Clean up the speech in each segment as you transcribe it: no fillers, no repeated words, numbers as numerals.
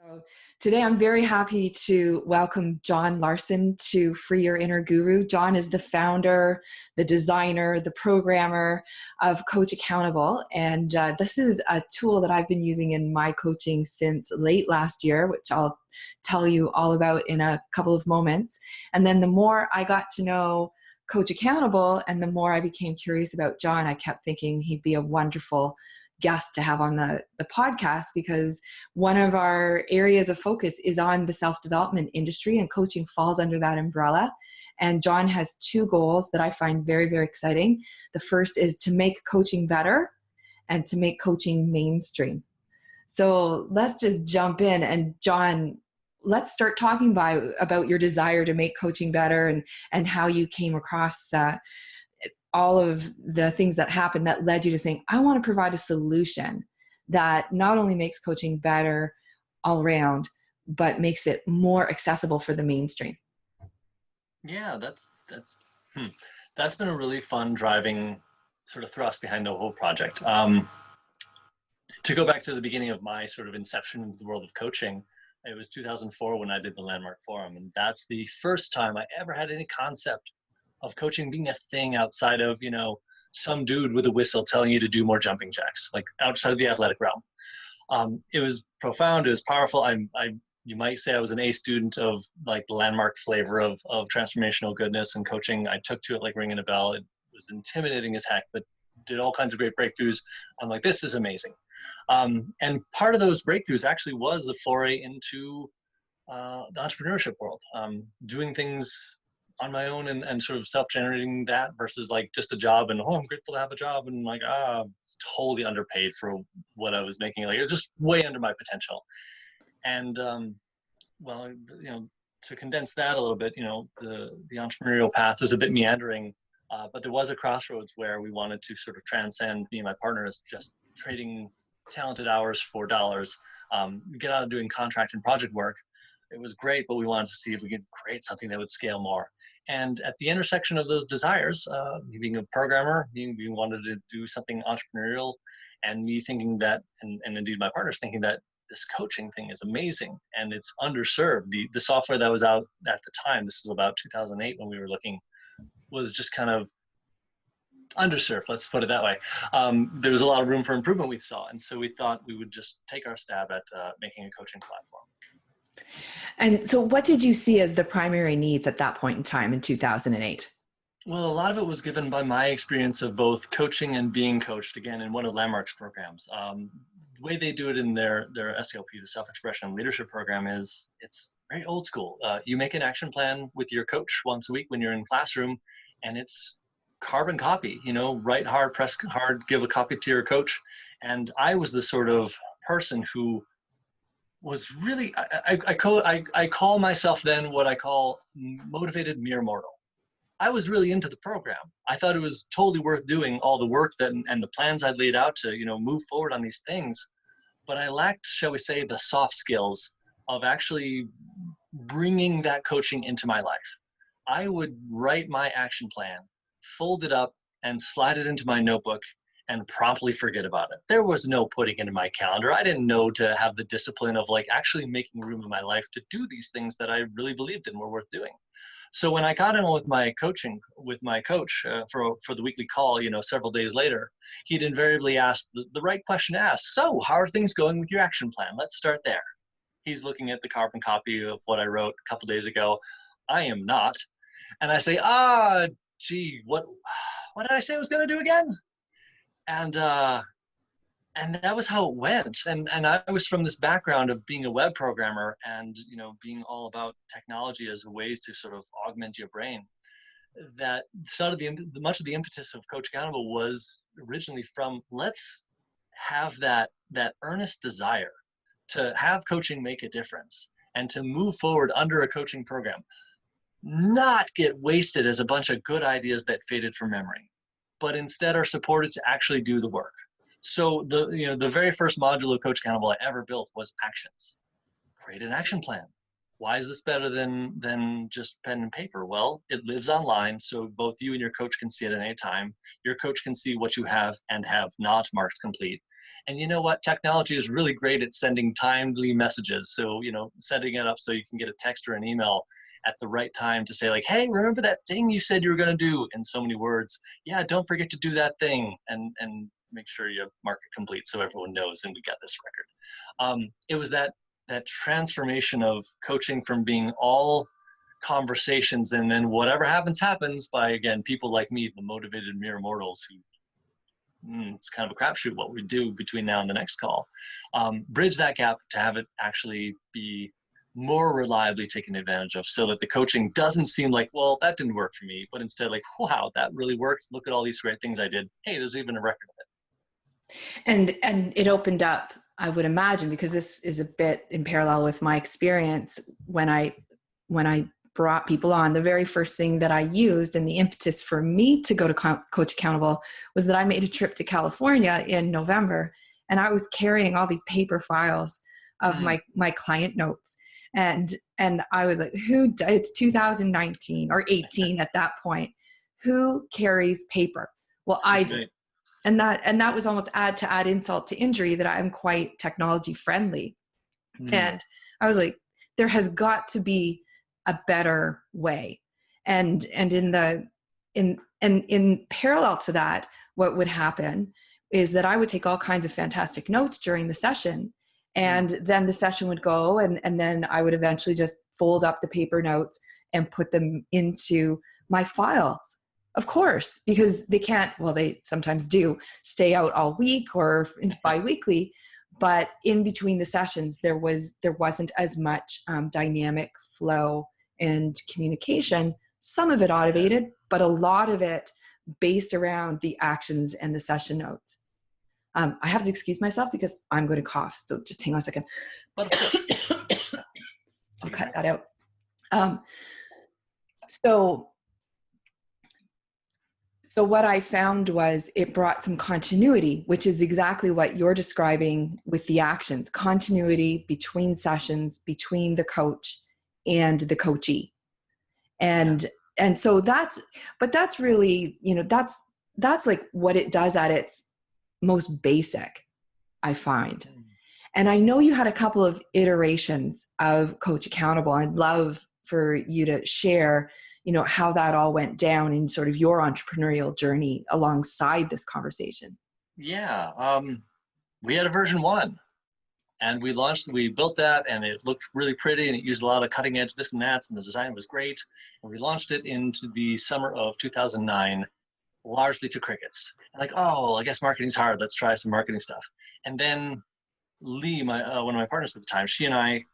So today, I'm very happy to welcome John Larson to Free Your Inner Guru. John is the founder, the designer, the programmer of CoachAccountable. And this is a tool that I've been using in my coaching since late last year, which I'll tell you all about in a couple of moments. And then the more I got to know CoachAccountable and the more I became curious about John, I kept thinking he'd be a wonderful guest to have on the podcast, because one of our areas of focus is on the self-development industry, and coaching falls under that umbrella. And John has two goals that I find very, very exciting. The first is to make coaching better and to make coaching mainstream. So let's just jump in. And John, let's start talking about your desire to make coaching better and how you came across all of the things that happened that led you to saying, I want to provide a solution that not only makes coaching better all around, but makes it more accessible for the mainstream. Yeah, that's been a really fun driving sort of thrust behind the whole project. To go back to the beginning of my sort of inception into the world of coaching, it was 2004 when I did the Landmark Forum, and that's the first time I ever had any concept of coaching being a thing outside of, some dude with a whistle telling you to do more jumping jacks, like outside of the athletic realm. It was profound. It was powerful. You might say I was an A student of like the Landmark flavor of transformational goodness and coaching. I took to it like ringing a bell. It was intimidating as heck, but did all kinds of great breakthroughs. I'm like, this is amazing. And part of those breakthroughs actually was the foray into the entrepreneurship world, doing things on my own and sort of self-generating that versus like just a job and, I'm grateful to have a job, and like, it's totally underpaid for what I was making. Like, it was just way under my potential. And, to condense that a little bit, the entrepreneurial path was a bit meandering, but there was a crossroads where we wanted to sort of transcend, me and my partners, just trading talented hours for dollars, get out of doing contract and project work. It was great, but we wanted to see if we could create something that would scale more. And at the intersection of those desires, me being a programmer, being wanted to do something entrepreneurial, and me thinking that, and indeed my partners thinking that this coaching thing is amazing and it's underserved. The software that was out at the time, this was about 2008 when we were looking, was just kind of underserved, let's put it that way. There was a lot of room for improvement we saw. And so we thought we would just take our stab at making a coaching platform. And so what did you see as the primary needs at that point in time in 2008? Well, a lot of it was given by my experience of both coaching and being coached, again, in one of Landmark's programs. The way they do it in their SELP, the Self-Expression and Leadership Program, is it's very old school. You make an action plan with your coach once a week when you're in classroom, and it's carbon copy, write hard, press hard, give a copy to your coach. And I was the sort of person who was really, I call myself then what I call motivated mere mortal. I was really into the program. I thought it was totally worth doing all the work and the plans I'd laid out to, move forward on these things. But I lacked, shall we say, the soft skills of actually bringing that coaching into my life. I would write my action plan, fold it up, and slide it into my notebook and promptly forget about it. There was no putting it in my calendar. I didn't know to have the discipline of like actually making room in my life to do these things that I really believed in were worth doing. So when I got in with my coach for the weekly call, several days later, he'd invariably ask the right question to ask. So how are things going with your action plan? Let's start there. He's looking at the carbon copy of what I wrote a couple days ago. I am not. And I say, gee, what did I say I was going to do again? And that was how it went. And I was from this background of being a web programmer and, being all about technology as a way to sort of augment your brain. That sort of much of the impetus of CoachAccountable was originally from, let's have that earnest desire to have coaching make a difference and to move forward under a coaching program, not get wasted as a bunch of good ideas that faded from memory, but instead are supported to actually do the work. So the very first module of CoachAccountable I ever built was actions. Create an action plan. Why is this better than just pen and paper? Well, it lives online, so both you and your coach can see it at any time. Your coach can see what you have and have not marked complete. And you know what? Technology is really great at sending timely messages. So, setting it up so you can get a text or an email at the right time to say like, hey, remember that thing you said you were going to do in so many words? Yeah, don't forget to do that thing, and make sure you mark it complete so everyone knows and we got this record. It was that transformation of coaching from being all conversations and then whatever happens by, again, people like me, the motivated mere mortals who it's kind of a crapshoot what we do between now and the next call. Bridge that gap to have it actually be more reliably taken advantage of, so that the coaching doesn't seem like, well, that didn't work for me, but instead like, wow, that really worked. Look at all these great things I did. Hey, there's even a record of it. And it opened up, I would imagine, because this is a bit in parallel with my experience when I brought people on. The very first thing that I used, and the impetus for me to go to Coach Accountable, was that I made a trip to California in November, and I was carrying all these paper files of my client notes. And I was like, it's 2019 or 18 at that point. Who carries paper? Well, I did. And that was almost to add insult to injury, that I'm quite technology friendly. And I was like, there has got to be a better way. And in parallel to that, what would happen is that I would take all kinds of fantastic notes during the session. And then the session would go, and then I would eventually just fold up the paper notes and put them into my files. Of course, because they can't, well, they sometimes do stay out all week or bi-weekly, but in between the sessions, there wasn't as much dynamic flow and communication. Some of it automated, but a lot of it based around the actions and the session notes. I have to excuse myself because I'm going to cough. So just hang on a second. But of course. I'll cut that out. So what I found was it brought some continuity, which is exactly what you're describing with the actions: continuity between sessions, between the coach and the coachee. And so that's really, that's like what it does at its most basic, I find. And I know you had a couple of iterations of Coach Accountable. I'd love for you to share, how that all went down in sort of your entrepreneurial journey alongside this conversation. Yeah. We had a version 1, and we built that, and it looked really pretty, and it used a lot of cutting edge this and that, and the design was great. And we launched it into the summer of 2009, largely to crickets. Like, oh, I guess marketing's hard. Let's try some marketing stuff. And then Lee, one of my partners at the time, she and I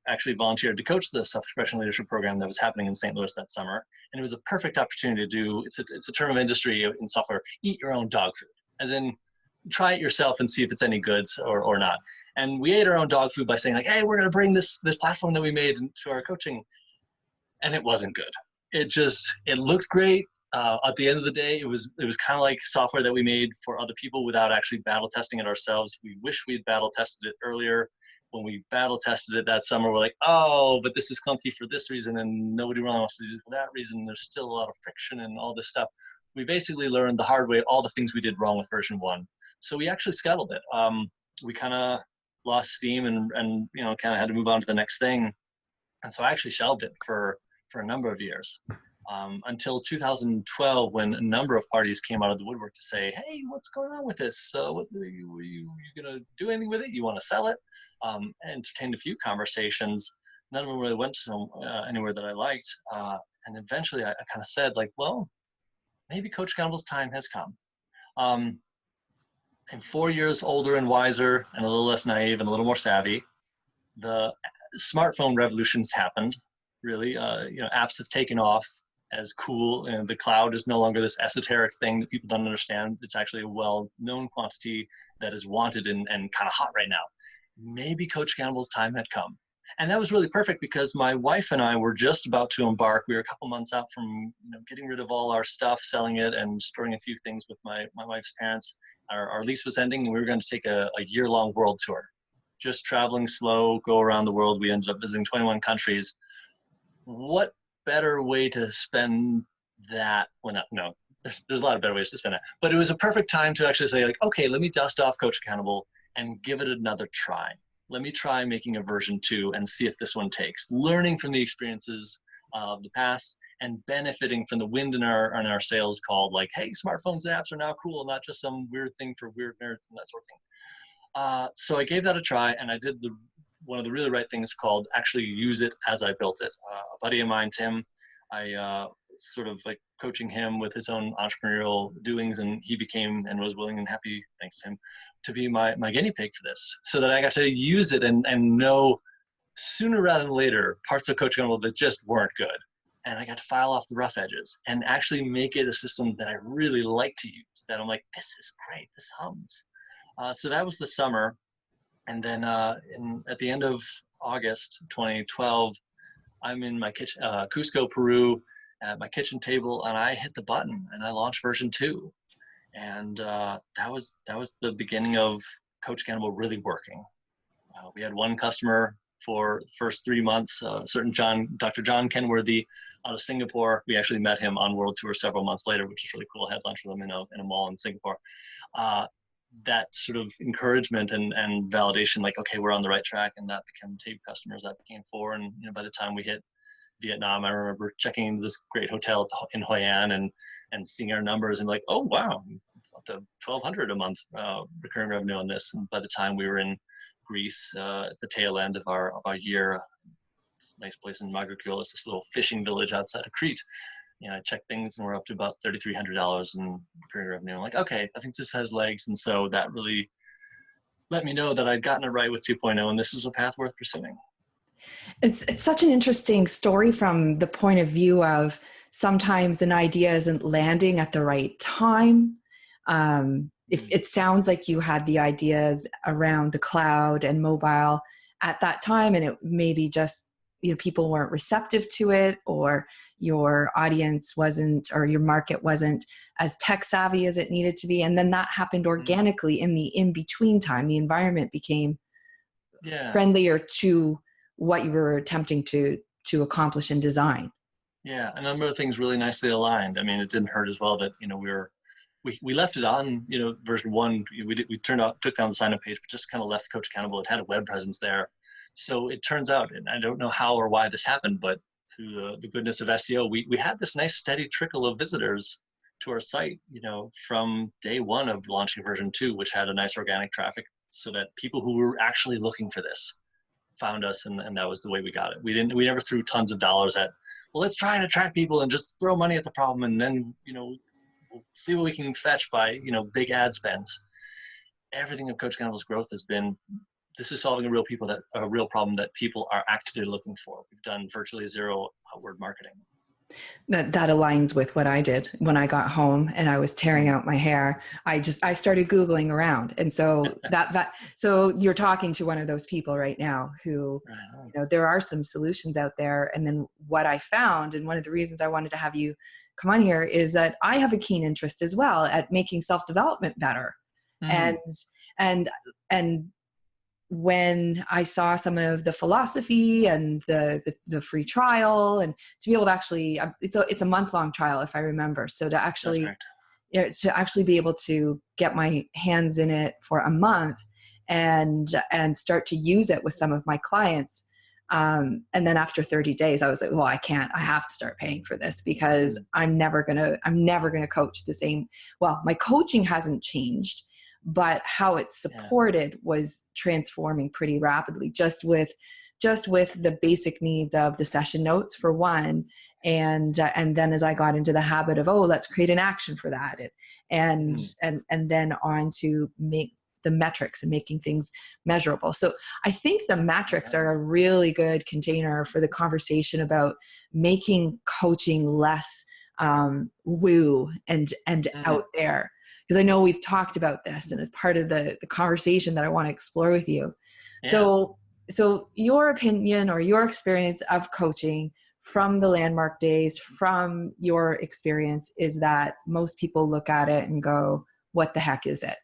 actually volunteered to coach the self-expression leadership program that was happening in St. Louis that summer. And it was a perfect opportunity to do, it's a term of industry in software, eat your own dog food. As in, try it yourself and see if it's any good or not. And we ate our own dog food by saying like, hey, we're going to bring this platform that we made into our coaching. And it wasn't good. It looked great. At the end of the day, it was kind of like software that we made for other people without actually battle testing it ourselves. We wish we'd battle tested it earlier. When we battle tested it that summer, we're like, oh, but this is clunky for this reason, and nobody really wants to use it for that reason. There's still a lot of friction and all this stuff. We basically learned the hard way all the things we did wrong with version 1. So we actually scuttled it. We kind of lost steam and kind of had to move on to the next thing. And so I actually shelved it for a number of years. Until 2012, when a number of parties came out of the woodwork to say, hey, what's going on with this? What are you going to do anything with it? You want to sell it? Entertained a few conversations. None of them really went anywhere that I liked. And eventually I kind of said, like, well, maybe Coach Accountable time has come. I'm 4 years older and wiser and a little less naive and a little more savvy. The smartphone revolution's happened, really. Apps have taken off as cool, and the cloud is no longer this esoteric thing that people don't understand. It's actually a well-known quantity that is wanted and kind of hot right now. Maybe Coach Accountable time had come. And that was really perfect because my wife and I were just about to embark. We were a couple months out from getting rid of all our stuff, selling it, and storing a few things with my wife's parents. Our lease was ending, and we were going to take a year-long world tour. just traveling slow, go around the world. We ended up visiting 21 countries. What better way to spend that? Well, no, there's a lot of better ways to spend that. But it was a perfect time to actually say, like, okay, let me dust off Coach Accountable and give it another try. Let me try making a version 2 and see if this one takes. Learning from the experiences of the past and benefiting from the wind in our sails called, like, hey, smartphones and apps are now cool, not just some weird thing for weird nerds and that sort of thing. So I gave that a try, and I did one of the really right things called actually use it as I built it. A buddy of mine, Tim, I sort of like coaching him with his own entrepreneurial doings, and he became and was willing and happy, thanks to him, to be my guinea pig for this, so that I got to use it and know sooner rather than later parts of CoachAccountable that just weren't good. And I got to file off the rough edges and actually make it a system that I really like to use, that I'm like, this is great, this hums. So that was the summer. And then at the end of August 2012, I'm in my kitchen, Cusco, Peru, at my kitchen table, and I hit the button and I launched version 2. And that was the beginning of CoachAccountable really working. We had one customer for the first 3 months, certain Dr. John Kenworthy out of Singapore. We actually met him on World Tour several months later, which is really cool. I had lunch with him in a mall in Singapore. That sort of encouragement and validation, like, okay, we're on the right track, and that became 2 customers, that became 4. And by the time we hit Vietnam, I remember checking into this great hotel in Hoi An and seeing our numbers and like, oh wow, up to 1,200 a month recurring revenue on this. And by the time we were in Greece, at the tail end of our year, it's a nice place in Magriculus, this little fishing village outside of Crete. I checked things and we're up to about $3,300 in recurring revenue. I'm like, okay, I think this has legs. And so that really let me know that I'd gotten it right with 2.0, and this is a path worth pursuing. It's such an interesting story from the point of view of sometimes an idea isn't landing at the right time. If it sounds like you had the ideas around the cloud and mobile at that time, and it maybe just people weren't receptive to it, or your audience wasn't, or your market wasn't as tech savvy as it needed to be, and then that happened organically in the in-between time. The environment became friendlier to what you were attempting to accomplish and design. Yeah, a number of things really nicely aligned. I mean, it didn't hurt as well that we left it on version 1. We took down the sign up page, but just kind of left CoachAccountable. It had a web presence there, so it turns out, and I don't know how or why this happened, but through the goodness of SEO, we had this nice steady trickle of visitors to our site, from day 1 of launching version 2, which had a nice organic traffic, so that people who were actually looking for this found us, and that was the way we got it. We never threw tons of dollars at, well, let's try and attract people and just throw money at the problem, and then we'll see what we can fetch by big ad spends. Everything of CoachAccountable's growth has been, this is solving a real problem that people are actively looking for. We've done virtually 0 outward marketing. That aligns with what I did when I got home and I was tearing out my hair. I started Googling around. And so so you're talking to one of those people right now who, there are some solutions out there. And then what I found, and one of the reasons I wanted to have you come on here, is that I have a keen interest as well at making self-development better. And when I saw some of the philosophy and the free trial, and to be able to actually, it's a month-long trial if I remember. So to actually be able to get my hands in it for a month and start to use it with some of my clients. And then after 30 days, I was like, well, I have to start paying for this, because I'm never going to coach the same. Well, my coaching hasn't changed, but how it's supported was transforming pretty rapidly, just with the basic needs of the session notes for one. And then as I got into the habit of, let's create an action for that. And then on to make the metrics and making things measurable. So I think the metrics are a really good container for the conversation about making coaching less woo and out there. Because I know we've talked about this, and as part of the conversation that I want to explore with you. Yeah. So your opinion or your experience of coaching from the landmark days, from your experience, is that most people look at it and go, what the heck is it?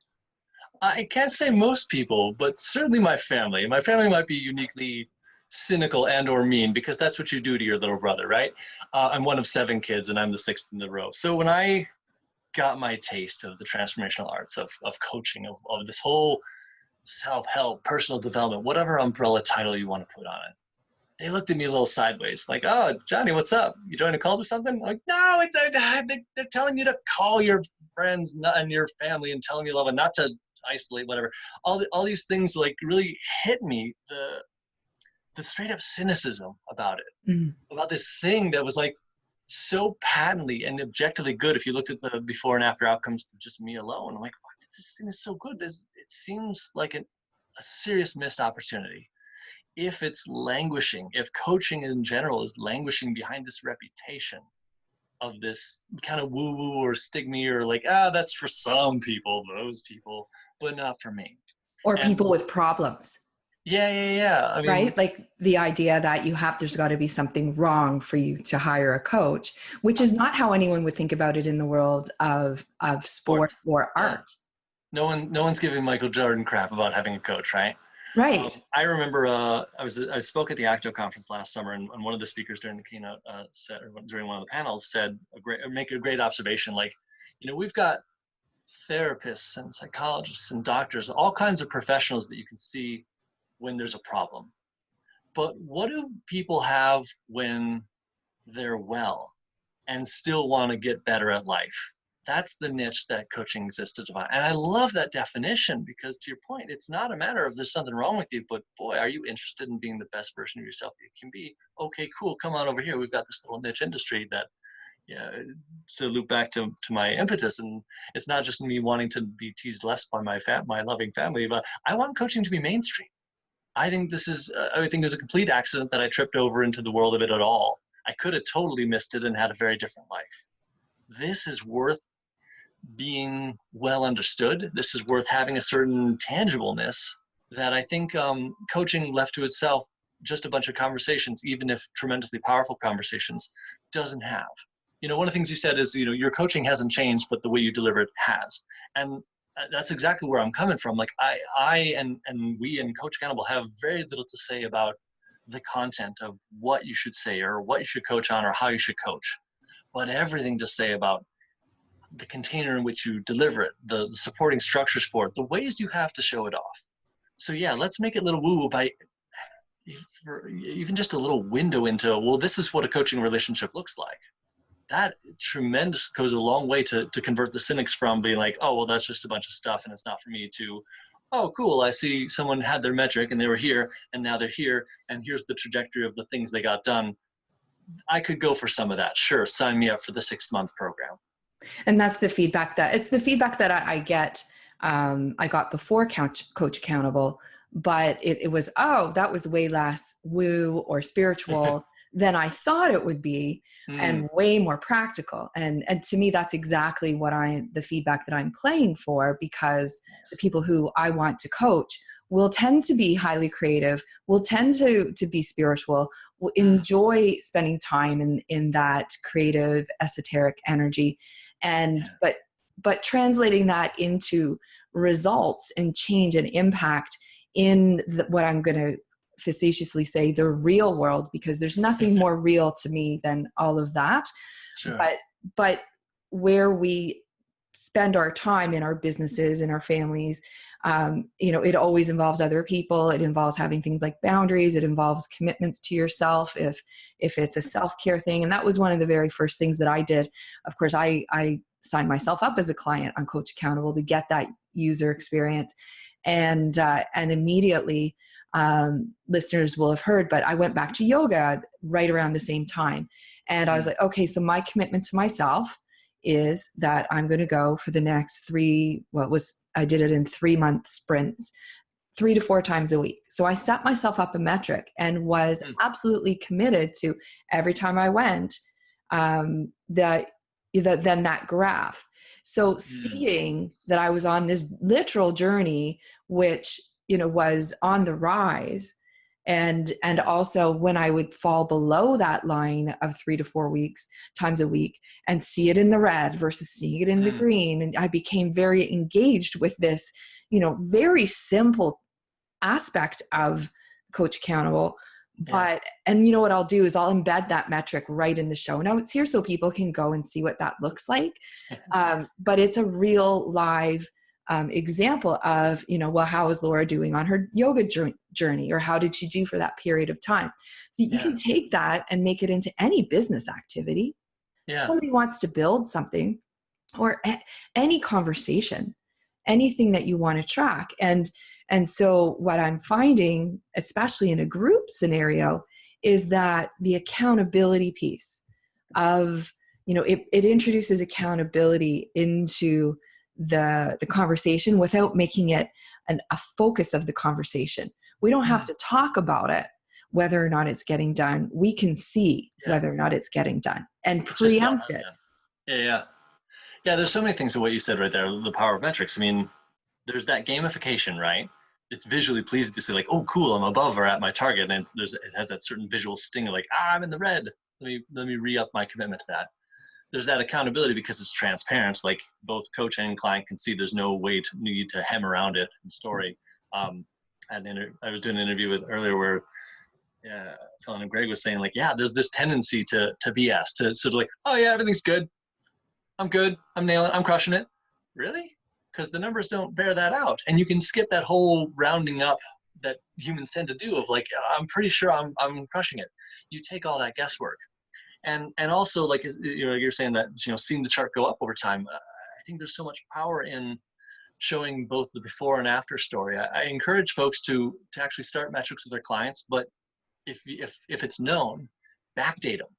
I can't say most people, but certainly my family. My family might be uniquely cynical and or mean because that's what you do to your little brother, right? I'm one of 7 kids and I'm the sixth in the row. So when I got my taste of the transformational arts of coaching, of this whole self-help, personal development, whatever umbrella title you want to put on it, they looked at me a little sideways, like, "Oh, Johnny, what's up? You joined a cult or something?" I'm like, "No, they're telling you to call your friends and your family and tell them you love them, not to isolate, whatever." All these things like really hit me, the straight up cynicism about it, about this thing that was like so patently and objectively good. If you looked at the before and after outcomes for just me alone, I'm like, "What? This thing is so good. It seems like a serious missed opportunity." If it's languishing, if coaching in general is languishing behind this reputation of this kind of woo-woo or stigma or like, that's for some people, those people, but not for me. Or And people with problems. yeah. I mean, Right? Like the idea that there's got to be something wrong for you to hire a coach, which is not how anyone would think about it in the world of sport sports. or Yeah. art. No one's giving Michael Jordan crap about having a coach, right? Right. I remember I spoke at the ACTO conference last summer, and one of the speakers during the keynote said, or during one of the panels said, make a great observation. Like, we've got therapists and psychologists and doctors, all kinds of professionals that you can see when there's a problem. But what do people have when they're well and still want to get better at life? That's the niche that coaching exists to define. And I love that definition because, to your point, it's not a matter of there's something wrong with you, but boy, are you interested in being the best version of yourself you can be? Okay, cool. Come on over here. We've got this little niche industry that, yeah, to loop back to my impetus. And it's not just me wanting to be teased less by my loving family, but I want coaching to be mainstream. I think it was a complete accident that I tripped over into the world of it at all. I could have totally missed it and had a very different life. This is worth being well understood. This is worth having a certain tangibleness that I think coaching left to itself, just a bunch of conversations, even if tremendously powerful conversations, doesn't have. One of the things you said is, your coaching hasn't changed, but the way you deliver it has. And that's exactly where I'm coming from. Like I and we in CoachAccountable have very little to say about the content of what you should say or what you should coach on or how you should coach, but everything to say about the container in which you deliver it, the supporting structures for it, the ways you have to show it off. So yeah, let's make it a little woo-woo by even just a little window into, well, this is what a coaching relationship looks like. That tremendous goes a long way to convert the cynics from being like, oh, well, that's just a bunch of stuff and it's not for me, to, oh, cool, I see someone had their metric and they were here and now they're here and here's the trajectory of the things they got done. I could go for some of that. Sure, sign me up for the 6-month program. And that's the feedback that I get. I got before CoachAccountable, but it was, oh, that was way less woo or spiritual than I thought it would be, and way more practical. And to me, that's exactly the feedback that I'm playing for, because the people who I want to coach will tend to be highly creative, will tend to be spiritual, will enjoy spending time in that creative, esoteric energy. And, but translating that into results and change and impact in what I'm going to facetiously say the real world, because there's nothing more real to me than all of that. Sure. But where we spend our time in our businesses, in our families, it always involves other people. It involves having things like boundaries. It involves commitments to yourself if it's a self-care thing. And that was one of the very first things that I did. Of course, I signed myself up as a client on CoachAccountable to get that user experience. And immediately, listeners will have heard, but I went back to yoga right around the same time. And I was like, okay, so my commitment to myself is that I'm going to go for the next I did it in 3-month sprints, 3 to 4 times a week. So I set myself up a metric and was absolutely committed to every time I went, then that graph. So seeing that I was on this literal journey, which, was on the rise, and also when I would fall below that line of 3 to 4 times a week and see it in the red versus seeing it in the green. And I became very engaged with this, very simple aspect of Coach Accountable. Yeah. And you know what I'll do is I'll embed that metric right in the show notes here so people can go and see what that looks like. But it's a real live example of, well, how is Laura doing on her yoga journey, or how did she do for that period of time? So you can take that and make it into any business activity. Yeah. Somebody wants to build something, or any conversation, anything that you want to track. And so what I'm finding, especially in a group scenario, is that the accountability piece of, it introduces accountability into the conversation without making it a focus of the conversation. We don't have to talk about it, whether or not it's getting done. We can see whether or not it's getting done and preempt it. Yeah, there's so many things in what you said right there, the power of metrics. I mean, there's that gamification, right? It's visually pleasing to say like, oh, cool, I'm above or at my target. And it has that certain visual sting of like, I'm in the red. Let me re-up my commitment to that. There's that accountability because it's transparent. Like both coach and client can see there's no way to need to hem around it in story. I was doing an interview with earlier where Phil and Greg was saying like, yeah, there's this tendency to BS, to sort of like, oh yeah, everything's good. I'm good. I'm nailing it. I'm crushing it. Really? Because the numbers don't bear that out. And you can skip that whole rounding up that humans tend to do of like, I'm pretty sure I'm crushing it. You take all that guesswork. And also like, you're saying that, seeing the chart go up over time, I think there's so much power in showing both the before and after story. I encourage folks to actually start metrics with their clients, but if it's known, backdate them.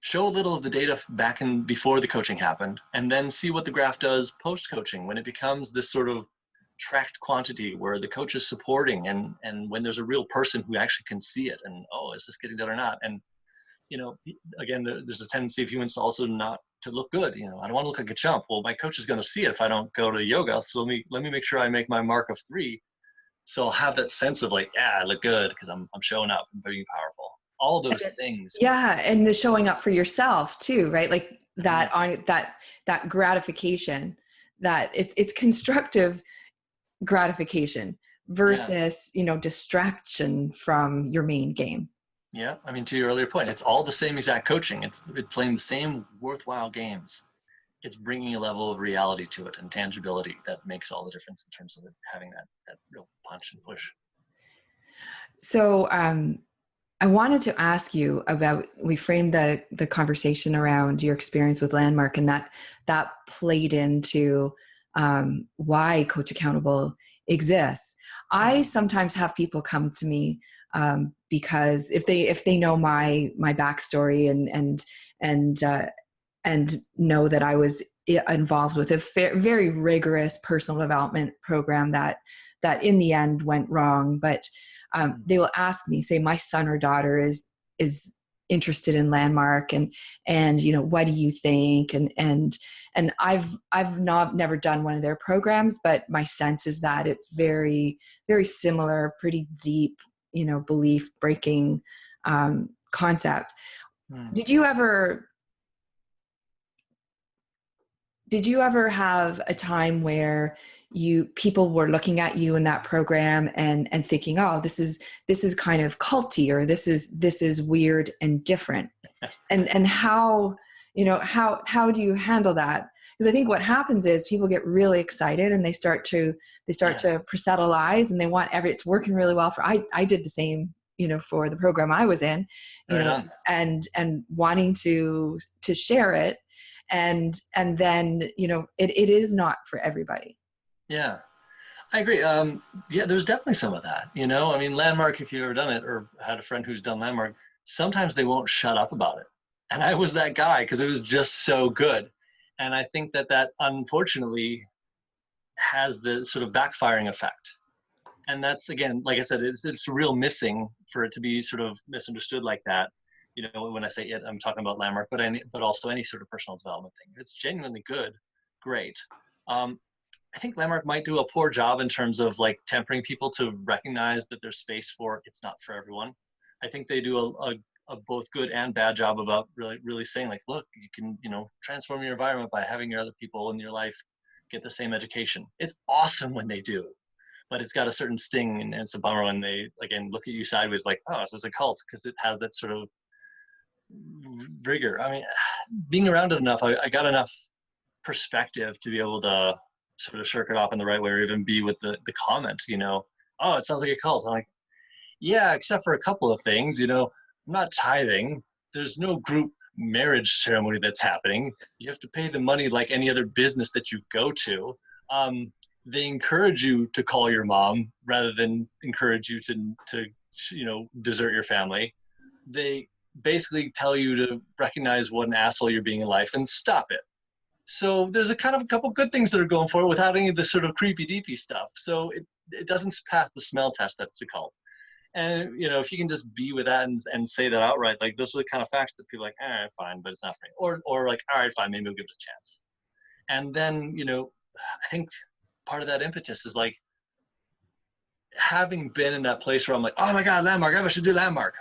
Show a little of the data back in before the coaching happened, and then see what the graph does post-coaching when it becomes this sort of tracked quantity where the coach is supporting, and when there's a real person who actually can see it and, oh, is this getting done or not? And, again, there's a tendency of humans to also not to look good. I don't want to look like a chump. Well, my coach is going to see it if I don't go to yoga. So let me make sure I make my mark of 3. So I'll have that sense of like, yeah, I look good because I'm showing up and being powerful. All those things. Yeah. And the showing up for yourself too, right? Like that on that gratification, that it's constructive gratification versus, distraction from your main game. Yeah. I mean, to your earlier point, it's all the same exact coaching. It's playing the same worthwhile games. It's bringing a level of reality to it and tangibility that makes all the difference in terms of it having that real punch and push. So, I wanted to ask you about, we framed the conversation around your experience with Landmark, and that played into why Coach Accountable exists. I sometimes have people come to me because if they know my backstory and know that I was involved with a very rigorous personal development program that in the end went wrong, but they will ask me, say my son or daughter is interested in Landmark, and what do you think? And I've never done one of their programs, but my sense is that it's very, very similar, pretty deep, belief breaking concept. Did you ever have a time where people were looking at you in that program and thinking, oh, this is kind of culty, or this is weird and different? And how do you handle that? Because I think what happens is people get really excited and they start to proselytize, and they want it's working really well for, I did the same, for the program I was in, and wanting to share it. And then, it is not for everybody. Yeah, I agree. Yeah, there's definitely some of that, I mean, Landmark, if you've ever done it or had a friend who's done Landmark, sometimes they won't shut up about it. And I was that guy because it was just so good. And I think that unfortunately has the sort of backfiring effect. And that's, again, like I said, it's real missing for it to be sort of misunderstood like that. When I say it, I'm talking about Landmark, but also any sort of personal development thing. It's genuinely good, great. I think Landmark might do a poor job in terms of like tempering people to recognize that there's space for it's not for everyone. I think they do a both good and bad job about really saying like, look, you can transform your environment by having your other people in your life get the same education. It's awesome when they do. but it's got a certain sting, and it's a bummer when they, again, look at you sideways like, oh, this is a cult, because it has that sort of rigor. I mean, being around it enough, I got enough perspective to be able to sort of shirk it off in the right way, or even be with the comment, oh, it sounds like a cult. I'm like, yeah, except for a couple of things, I'm not tithing. There's no group marriage ceremony that's happening. You have to pay the money like any other business that you go to. They encourage you to call your mom rather than encourage you to desert your family. They basically tell you to recognize what an asshole you're being in life and stop it. So there's a couple good things that are going for it without any of the sort of creepy deepy stuff. So it doesn't pass the smell test that it's a cult. And if you can just be with that and say that outright, like those are the kind of facts that people are like, fine, but it's not for me. Or like, all right, fine, maybe we'll give it a chance. And then, I think part of that impetus is like having been in that place where I'm like, oh my God, Landmark, I should do Landmark.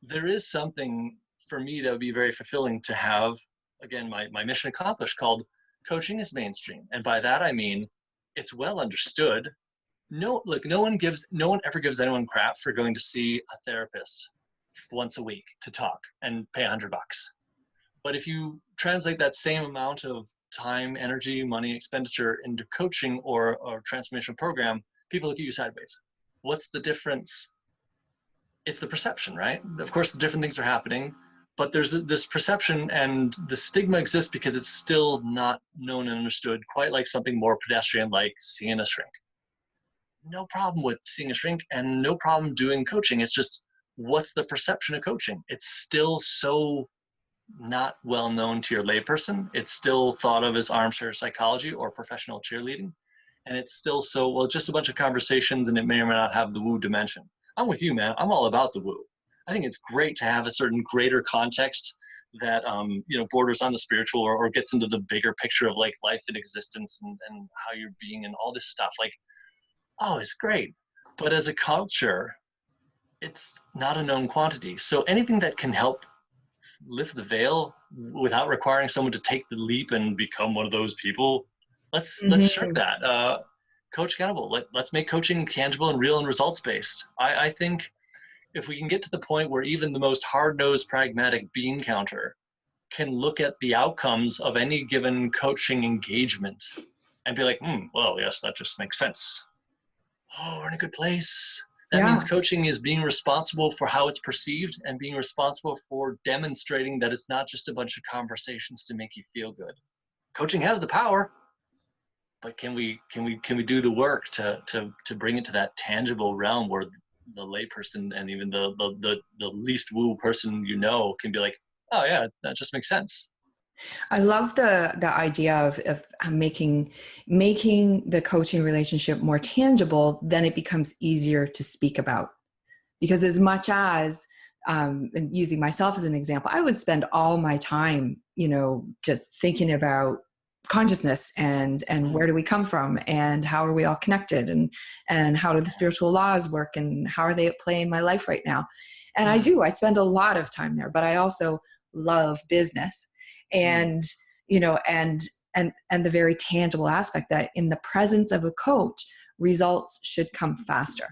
There is something for me that would be very fulfilling to have, again, my mission accomplished, called coaching is mainstream. And by that, I mean, it's well understood. No one ever gives anyone crap for going to see a therapist once a week to talk and pay $100. But if you translate that same amount of time, energy, money, expenditure into coaching or transformation program, people look at you sideways. What's the difference? It's the perception, right? Of course, the different things are happening, but there's this perception, and the stigma exists because it's still not known and understood, quite like something more pedestrian like seeing a shrink. No problem with seeing a shrink and no problem doing coaching. It's just, what's the perception of coaching? It's still so not well known to your layperson. It's still thought of as armchair psychology or professional cheerleading. And it's still so, well, just a bunch of conversations, and it may or may not have the woo dimension. I'm with you, man. I'm all about the woo. I think it's great to have a certain greater context that borders on the spiritual, or gets into the bigger picture of like life and existence and how you're being and all this stuff. Like, oh, it's great. But as a culture, it's not a known quantity. So anything that can help lift the veil without requiring someone to take the leap and become one of those people, let's shirk that. CoachAccountable. Let's make coaching tangible and real and results based. I think if we can get to the point where even the most hard-nosed pragmatic bean counter can look at the outcomes of any given coaching engagement and be like, well, yes, that just makes sense. Oh, we're in a good place. That means coaching is being responsible for how it's perceived and being responsible for demonstrating that it's not just a bunch of conversations to make you feel good. Coaching has the power, but can we do the work to bring it to that tangible realm where the layperson and even the least woo person can be like, oh yeah, that just makes sense. I love the idea of making the coaching relationship more tangible. Then it becomes easier to speak about, because as much as and using myself as an example, I would spend all my time, just thinking about consciousness and where do we come from and how are we all connected and how do the spiritual laws work and how are they at play in my life right now. And I spend a lot of time there, but I also love business. And and the very tangible aspect that in the presence of a coach, results should come faster.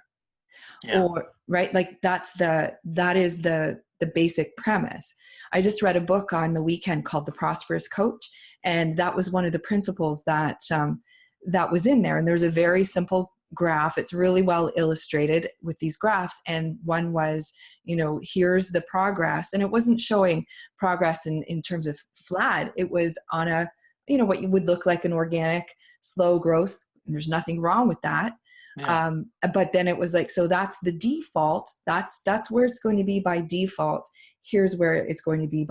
Or right, like that is the basic premise. I just read a book on the weekend called The Prosperous Coach, and that was one of the principles that was in there. And there's a very simple graph. It's really well illustrated with these graphs. And one was, here's the progress. And it wasn't showing progress in terms of flat. It was on a, what you would look like an organic, slow growth. And there's nothing wrong with that. Yeah. But then it was like, so that's the default. That's where it's going to be by default. Here's where it's going to be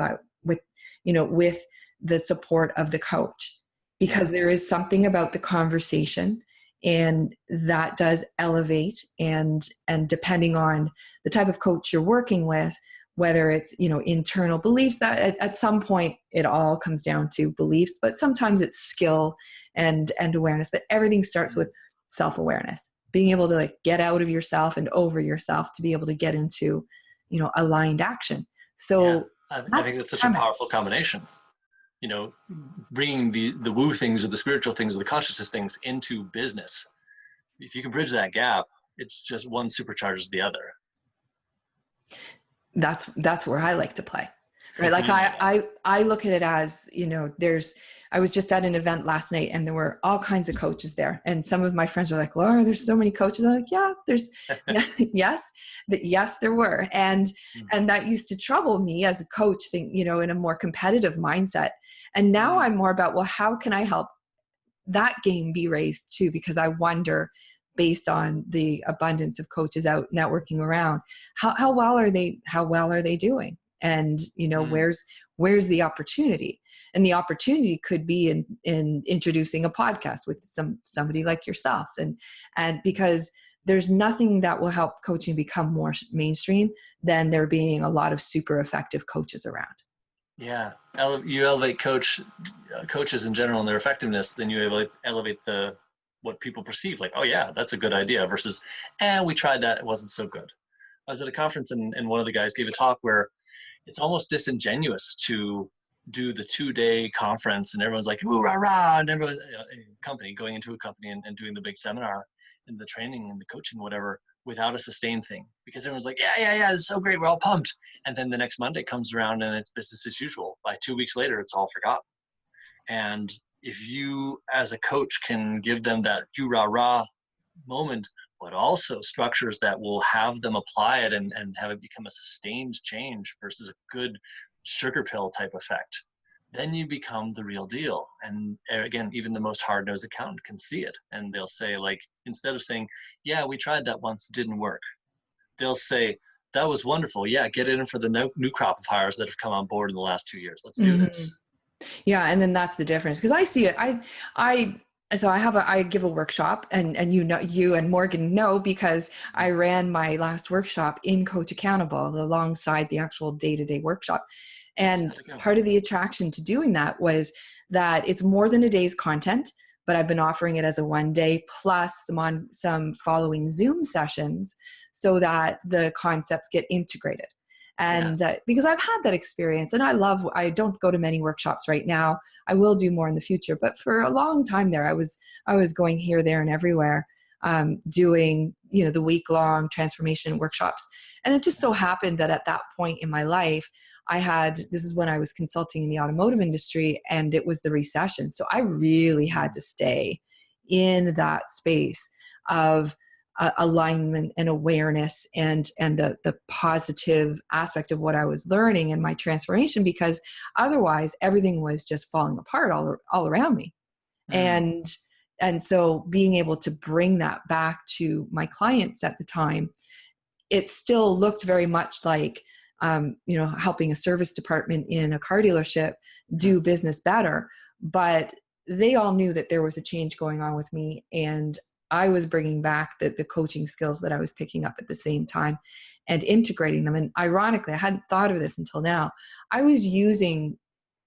with the support of the coach, because there is something about the conversation, and that does elevate, and depending on the type of coach you're working with, whether it's, internal beliefs, that at some point it all comes down to beliefs, but sometimes it's skill and awareness. But everything starts with self-awareness, being able to like get out of yourself and over yourself to be able to get into, aligned action. So I think that's such a powerful combination. Bringing the woo things or the spiritual things or the consciousness things into business. if you can bridge that gap, it's just one supercharges the other. That's where I like to play, right? Like Yeah. I look at it as, I was just at an event last night and there were all kinds of coaches there. And some of my friends were like, Laura, there's so many coaches. I'm like, yeah, yes, there were. And that used to trouble me as a coach, in a more competitive mindset. And now I'm more about, well, how can I help that game be raised too? Because I wonder, based on the abundance of coaches out networking around, how well are they doing? And, where's the opportunity? And the opportunity could be in introducing a podcast with somebody like yourself. And because there's nothing that will help coaching become more mainstream than there being a lot of super effective coaches around. Yeah, you elevate coaches in general and their effectiveness, then you elevate what people perceive. Like, oh yeah, that's a good idea. Versus, we tried that, it wasn't so good. I was at a conference and one of the guys gave a talk where it's almost disingenuous to do the 2-day conference and everyone's like, ooh, rah, rah, and everyone, going into a company and doing the big seminar and the training and the coaching, whatever, without a sustained thing. Because everyone's like, yeah, it's so great, we're all pumped. And then the next Monday comes around and it's business as usual. By 2 weeks later, it's all forgotten. And if you, as a coach, can give them that you rah rah moment, but also structures that will have them apply it and have it become a sustained change versus a good sugar pill type effect, then you become the real deal. And again, even the most hard-nosed accountant can see it. And they'll say, like, instead of saying, yeah, we tried that once, it didn't work, they'll say, that was wonderful. Yeah, get in for the new crop of hires that have come on board in the last 2 years. Let's do this. Yeah. And then that's the difference. Because I see it. I give a workshop and you and Morgan know, because I ran my last workshop in CoachAccountable alongside the actual day-to-day workshop. And part of the attraction to doing that was that it's more than a day's content, but I've been offering it as a 1 day plus some following Zoom sessions so that the concepts get integrated. And because I've had that experience and I don't go to many workshops right now. I will do more in the future, but for a long time there, I was going here, there, and everywhere, doing, the week-long transformation workshops. And it just so happened that at that point in my life, this is when I was consulting in the automotive industry and it was the recession. So I really had to stay in that space of alignment and awareness and the positive aspect of what I was learning in my transformation, because otherwise everything was just falling apart all around me. And so being able to bring that back to my clients at the time, it still looked very much like, helping a service department in a car dealership do business better. But they all knew that there was a change going on with me, and I was bringing back the coaching skills that I was picking up at the same time and integrating them. And ironically, I hadn't thought of this until now. I was using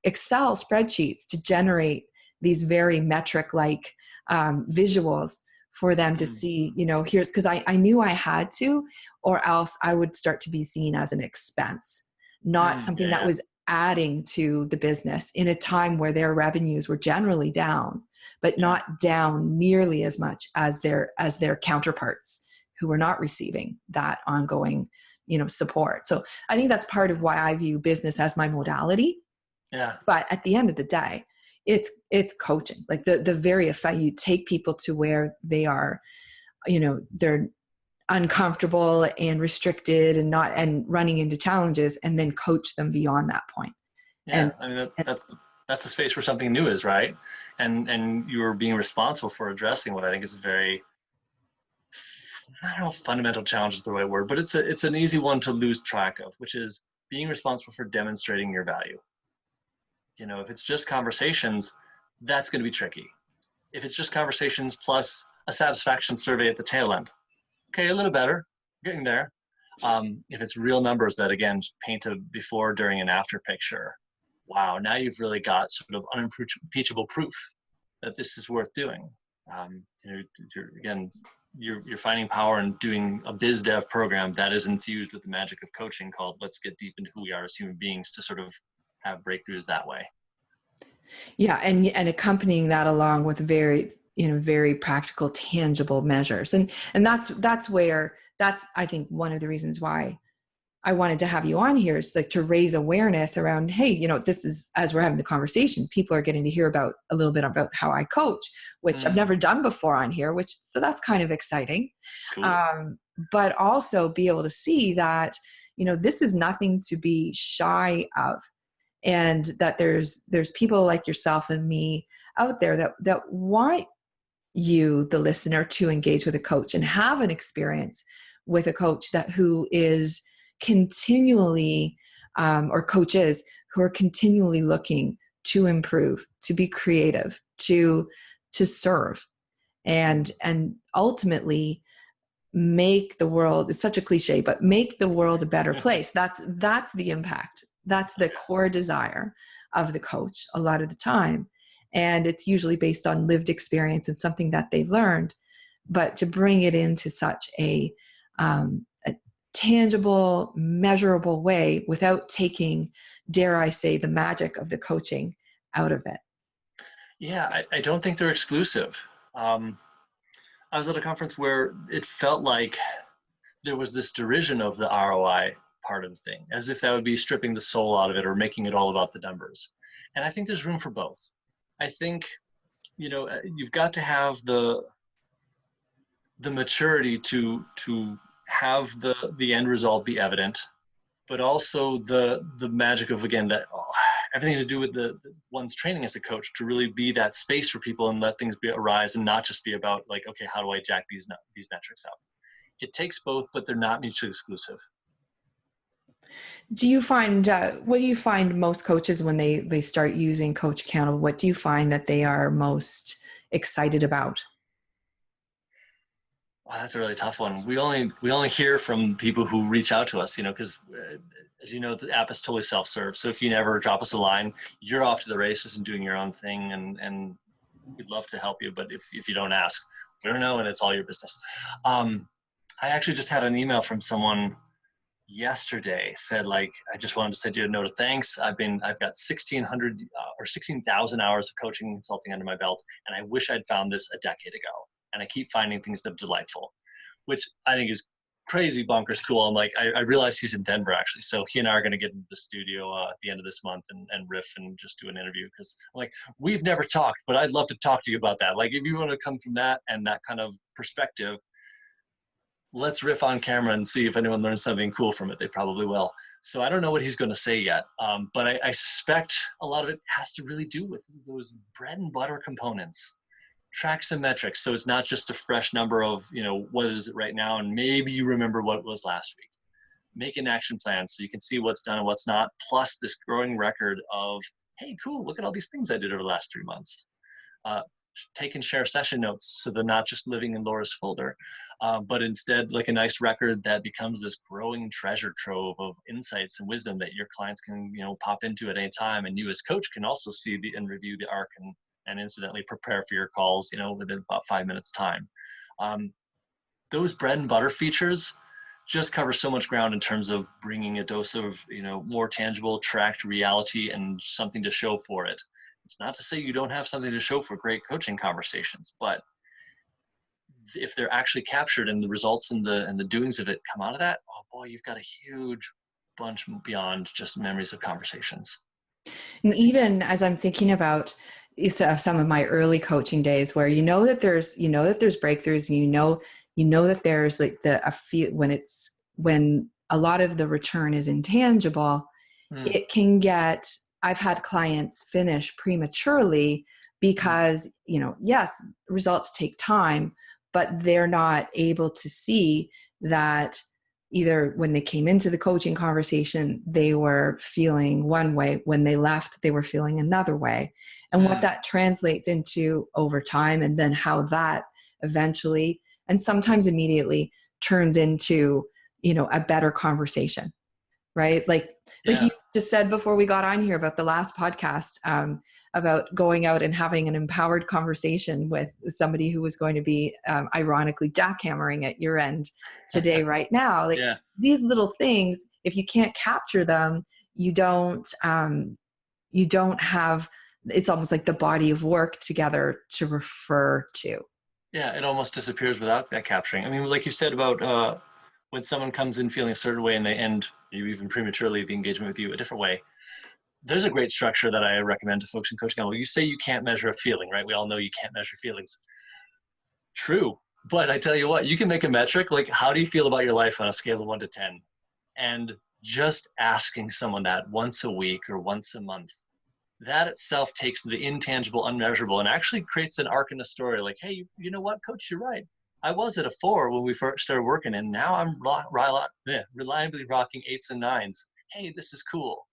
Excel spreadsheets to generate these very metric-like visuals for them to see, here's, because I knew I had to, or else I would start to be seen as an expense, not something that was adding to the business in a time where their revenues were generally down, but not down nearly as much as their counterparts who were not receiving that ongoing, support. So I think that's part of why I view business as my modality. Yeah. But at the end of the day, it's coaching. Like the very effect, you take people to where they are, they're uncomfortable and restricted and running into challenges, and then coach them beyond that point. Yeah, that's the space where something new is, right? And you're being responsible for addressing what I think is a very, I don't know if fundamental challenge is the right word, but it's an easy one to lose track of, which is being responsible for demonstrating your value. If it's just conversations, that's going to be tricky. If it's just conversations plus a satisfaction survey at the tail end, okay, a little better, getting there. If it's real numbers that, again, paint a before, during, and after picture, wow, now you've really got sort of unimpeachable proof that this is worth doing. You're finding power in doing a biz dev program that is infused with the magic of coaching called Let's Get Deep into Who We Are as Human Beings to sort of have breakthroughs that way. Yeah. And accompanying that along with very very practical, tangible measures. And that's I think one of the reasons why I wanted to have you on here is like to raise awareness around, hey, this is, as we're having the conversation, people are getting to hear about a little bit about how I coach, which I've never done before on here, so that's kind of exciting. Cool. But also be able to see that, this is nothing to be shy of, and that there's people like yourself and me out there that want you, the listener, to engage with a coach and have an experience with a coach who is continually, or coaches who are continually looking to improve, to be creative, to serve, and ultimately make the world, it's such a cliche, but make the world a better place. That's the impact. That's the core desire of the coach a lot of the time. And it's usually based on lived experience and something that they've learned. But to bring it into such a tangible, measurable way without taking, dare I say, the magic of the coaching out of it. Yeah, I don't think they're exclusive. I was at a conference where it felt like there was this derision of the ROI part of the thing, as if that would be stripping the soul out of it or making it all about the numbers. And I think there's room for both. I think, you've got to have the maturity to have the end result be evident, but also the magic of, again, that everything to do with one's training as a coach, to really be that space for people and let things arise, and not just be about like, okay, how do I jack these metrics up? It takes both, but they're not mutually exclusive. Do you find, what do you find most coaches when they start using CoachAccountable? What do you find that they are most excited about? Wow, that's a really tough one. We only hear from people who reach out to us, because as you know, the app is totally self-serve. So if you never drop us a line, you're off to the races and doing your own thing, and we'd love to help you. But if you don't ask, we don't know, and it's all your business. I actually just had an email from someone yesterday, said, like, I just wanted to send you a note of thanks. I've got 1,600 or 16,000 hours of coaching and consulting under my belt, and I wish I'd found this a decade ago. And I keep finding things that are delightful, which I think is crazy bonkers cool. I'm like, I realize he's in Denver actually, so he and I are going to get into the studio at the end of this month and riff and just do an interview, because I'm like, we've never talked, but I'd love to talk to you about that. Like, if you want to come from that and that kind of perspective, let's riff on camera and see if anyone learns something cool from it. They probably will. So I don't know what he's going to say yet, but I suspect a lot of it has to really do with those bread and butter components. Track some metrics, so it's not just a fresh number of, what is it right now, and maybe you remember what it was last week. Make an action plan so you can see what's done and what's not, plus this growing record of, hey, cool, look at all these things I did over the last 3 months. Take and share session notes so they're not just living in Laura's folder, but instead like a nice record that becomes this growing treasure trove of insights and wisdom that your clients can, pop into at any time, and you as coach can also see and review the arc and incidentally prepare for your calls, within about 5 minutes time. Those bread and butter features just cover so much ground in terms of bringing a dose of, more tangible, tracked reality and something to show for it. It's not to say you don't have something to show for great coaching conversations, but if they're actually captured and the results and the doings of it come out of that, oh boy, you've got a huge bunch beyond just memories of conversations. And even as I'm thinking about some of my early coaching days, where that there's breakthroughs, and that there's like when a lot of the return is intangible, it can get. I've had clients finish prematurely because yes, results take time, but they're not able to see that. Either when they came into the coaching conversation, they were feeling one way. When they left, they were feeling another way. And what that translates into over time, and then how that eventually, and sometimes immediately, turns into, a better conversation, right? Like you just said before we got on here about the last podcast, about going out and having an empowered conversation with somebody who was going to be, ironically, jackhammering at your end today, right now. Like these little things, if you can't capture them, you don't have it's almost like the body of work together to refer to. Yeah, it almost disappears without that capturing. I mean, like you said about when someone comes in feeling a certain way and they end, maybe even prematurely, the engagement with you a different way. There's a great structure that I recommend to folks in coaching. Well, you say you can't measure a feeling, right? We all know you can't measure feelings. True. But I tell you what, you can make a metric, like how do you feel about your life on a scale of 1 to 10? And just asking someone that once a week or once a month, that itself takes the intangible, unmeasurable, and actually creates an arc in a story. Like, hey, you know what, coach, you're right. I was at a 4 when we first started working, and now I'm reliably rocking 8s and 9s. Hey, this is cool.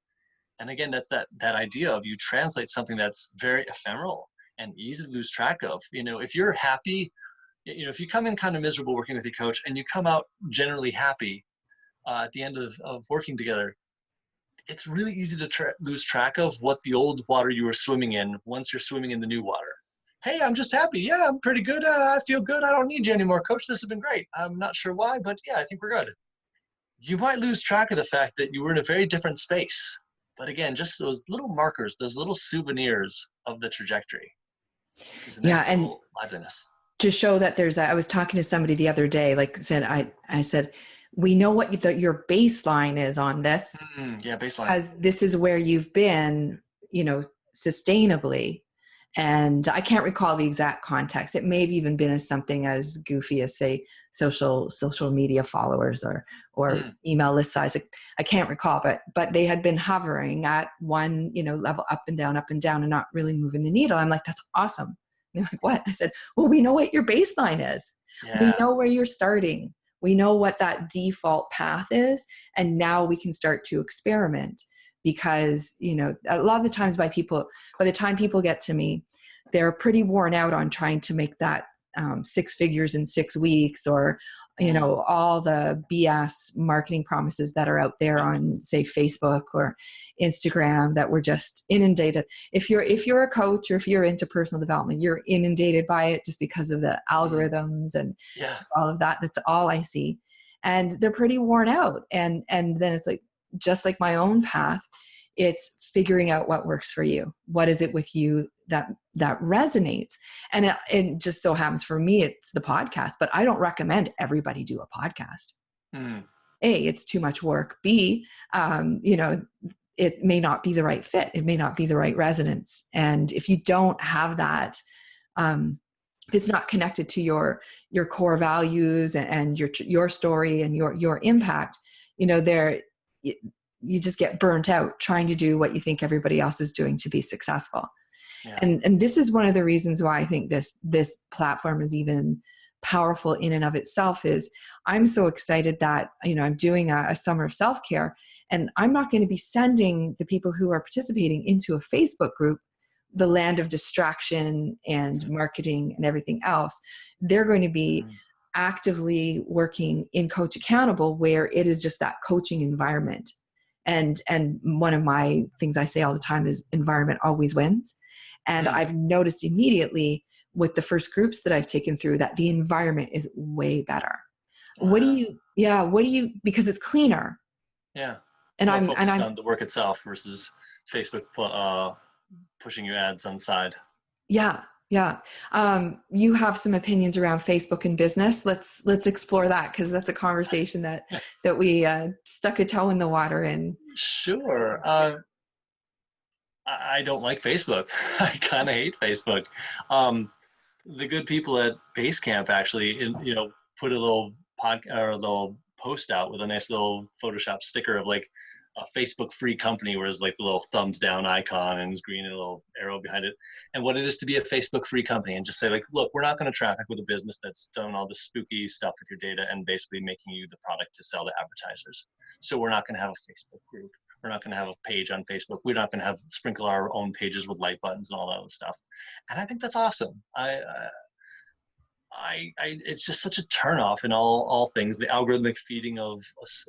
And again, that's that idea of you translate something that's very ephemeral and easy to lose track of. If you're happy, if you come in kind of miserable working with your coach and you come out generally happy at the end of working together, it's really easy to lose track of what the old water you were swimming in once you're swimming in the new water. Hey, I'm just happy. Yeah, I'm pretty good. I feel good. I don't need you anymore, coach. This has been great. I'm not sure why, but yeah, I think we're good. You might lose track of the fact that you were in a very different space. But again, just those little markers, those little souvenirs of the trajectory. There's a nice little liveliness. To show that I was talking to somebody the other day, like I said, we know what your baseline is on this. Yeah, baseline. Because this is where you've been, sustainably. And I can't recall the exact context. It may have even been as something as goofy as, say, social media followers or email list size. I can't recall, but they had been hovering at one, level up and down, and not really moving the needle. I'm like, that's awesome. And they're like, what? I said, well, we know what your baseline is. Yeah. We know where you're starting. We know what that default path is. And now we can start to experiment. Because, a lot of the times by the time people get to me, they're pretty worn out on trying to make that 6 figures in 6 weeks, or, all the BS marketing promises that are out there on, say, Facebook or Instagram that we're just inundated. If you're a coach or if you're into personal development, you're inundated by it just because of the algorithms and all of that. That's all I see. And they're pretty worn out. And then it's like, just like my own path, it's figuring out what works for you. What is it with you that resonates? And it just so happens for me, it's the podcast, but I don't recommend everybody do a podcast. A, it's too much work. B, it may not be the right fit. It may not be the right resonance. And if you don't have that, if it's not connected to your core values and your story and your impact, you just get burnt out trying to do what you think everybody else is doing to be successful. Yeah. And this is one of the reasons why I think this platform is even powerful in and of itself. Is I'm so excited that, I'm doing a summer of self-care, and I'm not going to be sending the people who are participating into a Facebook group, the land of distraction and marketing and everything else. They're going to be actively working in CoachAccountable, where it is just that coaching environment. And one of my things I say all the time is environment always wins. And I've noticed immediately with the first groups that I've taken through that the environment is way better. Wow. What do you, because it's cleaner. Yeah. And I'm focused on the work itself versus Facebook pushing you ads on the side. Yeah. Yeah. You have some opinions around Facebook and business. Let's explore that, because that's a conversation that we stuck a toe in the water in. Sure. I don't like Facebook. I kind of hate Facebook. The good people at Basecamp actually, put a little post out with a nice little Photoshop sticker of like a Facebook free company, where it's like the little thumbs down icon and it's green and a little arrow behind it, and what it is to be a Facebook free company, and just say like, look, we're not going to traffic with a business that's done all this spooky stuff with your data and basically making you the product to sell to advertisers. So we're not going to have a Facebook group. We're not going to have a page on Facebook. We're not going to have sprinkle our own pages with like buttons and all that other stuff. And I think that's awesome. It's just such a turnoff in all things. The algorithmic feeding of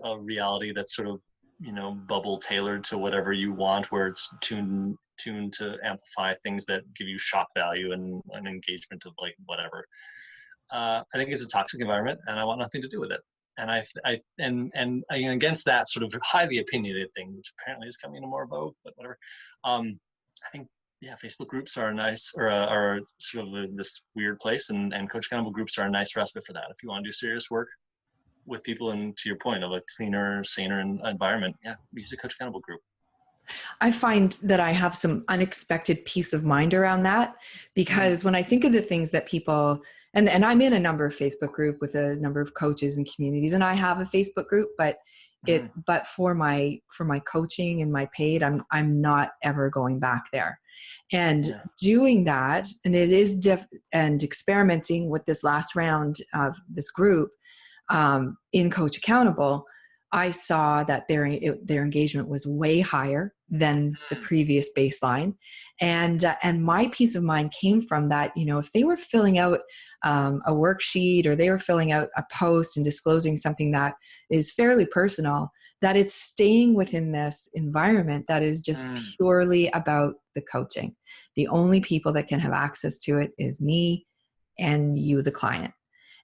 a reality that's sort of, bubble tailored to whatever you want, where it's tuned to amplify things that give you shock value and an engagement of like whatever. I think it's a toxic environment, and I want nothing to do with it. And I against that sort of highly opinionated thing, which apparently is coming into more vogue, but whatever. I think yeah, Facebook groups are nice, or are sort of this weird place, and Coach Accountable groups are a nice respite for that. If you want to do serious work with people, and to your point of a cleaner, saner environment, yeah, use a Coach Accountable group. I find that I have some unexpected peace of mind around that, because when I think of the things that people, and I'm in a number of Facebook group with a number of coaches and communities, and I have a Facebook group, but but for my coaching and my paid, I'm not ever going back there. And doing that, and it is and experimenting with this last round of this group in Coach Accountable, I saw that their engagement was way higher than the previous baseline, and my peace of mind came from that. You know, if they were filling out a worksheet, or they were filling out a post and disclosing something that is fairly personal, that it's staying within this environment that is just purely about the coaching. The only people that can have access to it is me and you, the client.